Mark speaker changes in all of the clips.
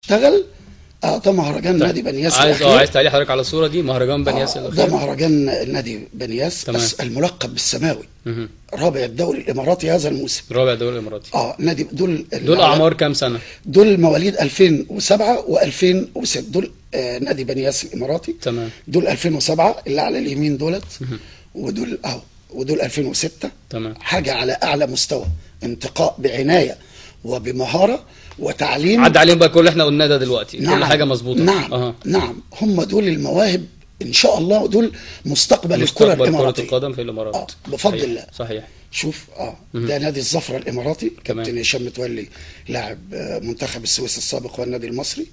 Speaker 1: اشتغل. ده مهرجان نادي بنياس
Speaker 2: عايز تعليق حضرتك على الصورة دي، مهرجان بنياس
Speaker 1: ده مهرجان نادي بنياس.
Speaker 2: تمام.
Speaker 1: بس الملقب بالسماوي. رابع الدوري الاماراتي هذا الموسم.
Speaker 2: رابع الدوري الاماراتي.
Speaker 1: نادي دول
Speaker 2: اعمار كام سنة؟
Speaker 1: دول مواليد 2007 و2006. دول نادي بنياس الاماراتي.
Speaker 2: تمام.
Speaker 1: دول 2007 اللي على اليمين دولت. ودول 2006.
Speaker 2: تمام.
Speaker 1: حاجة على اعلى مستوى، انتقاء بعناية وبمهارة وتعليم.
Speaker 2: عدى عليهم بقى كل اللي احنا قلناه ده دلوقتي.
Speaker 1: نعم.
Speaker 2: كل حاجة مظبوطة.
Speaker 1: نعم. نعم، هم دول المواهب ان شاء الله، دول مستقبل الكرة الاماراتية،
Speaker 2: كرة القدم في الامارات.
Speaker 1: بفضل الله.
Speaker 2: صحيح.
Speaker 1: شوف ده نادي الزفرة الاماراتي.
Speaker 2: كمان
Speaker 1: كابتن هشام متولي لاعب منتخب السويس السابق والنادي المصري.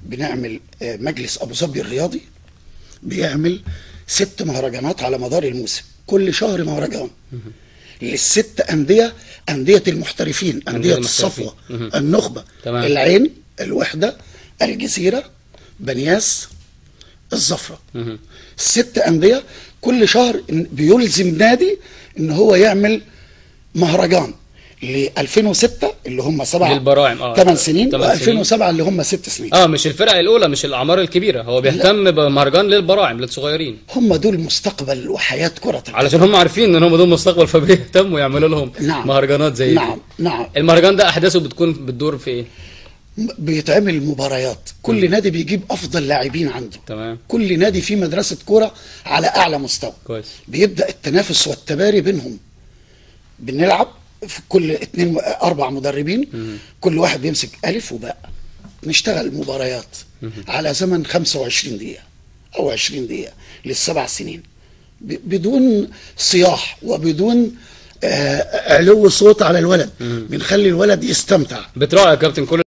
Speaker 1: بنعمل مجلس ابو ظبي الرياضي بيعمل 6 مهرجانات على مدار الموسم، كل شهر مهرجان للست أندية المحترفين، أندية الصفوة، النخبة.
Speaker 2: تمام.
Speaker 1: العين، الوحدة، الجزيرة، بنياس، الزفرة. 6 أندية كل شهر بيلزم نادي ان هو يعمل مهرجان ل 2006 اللي هم 7
Speaker 2: للبراعم
Speaker 1: 8 سنين، و2007 اللي هم 6 سنين.
Speaker 2: مش الفرق الاولى، مش الاعمار الكبيره، هو بيهتم بمهرجان للبراعم للصغيرين.
Speaker 1: هم دول مستقبل وحياه كره القدم،
Speaker 2: علشان هم عارفين ان هم دول مستقبل، فبيهتموا يعملوا لهم مهرجانات زي
Speaker 1: نعم. نعم.
Speaker 2: المهرجان ده احداثه بتدور في ايه؟
Speaker 1: بيتعمل مباريات، كل نادي بيجيب افضل لاعبين عنده.
Speaker 2: تمام.
Speaker 1: كل نادي فيه مدرسه كوره على اعلى مستوى.
Speaker 2: كويس.
Speaker 1: بيبدا التنافس والتباري بينهم. بنلعب في كل 4 مدربين، كل واحد بيمسك الف وباء، نشتغل مباريات على زمن 25 دقيقه او 20 دقيقه لل7 سنين، بدون صياح وبدون علو صوت على الولد. بنخلي الولد يستمتع.
Speaker 2: بتراعي يا كابتن كل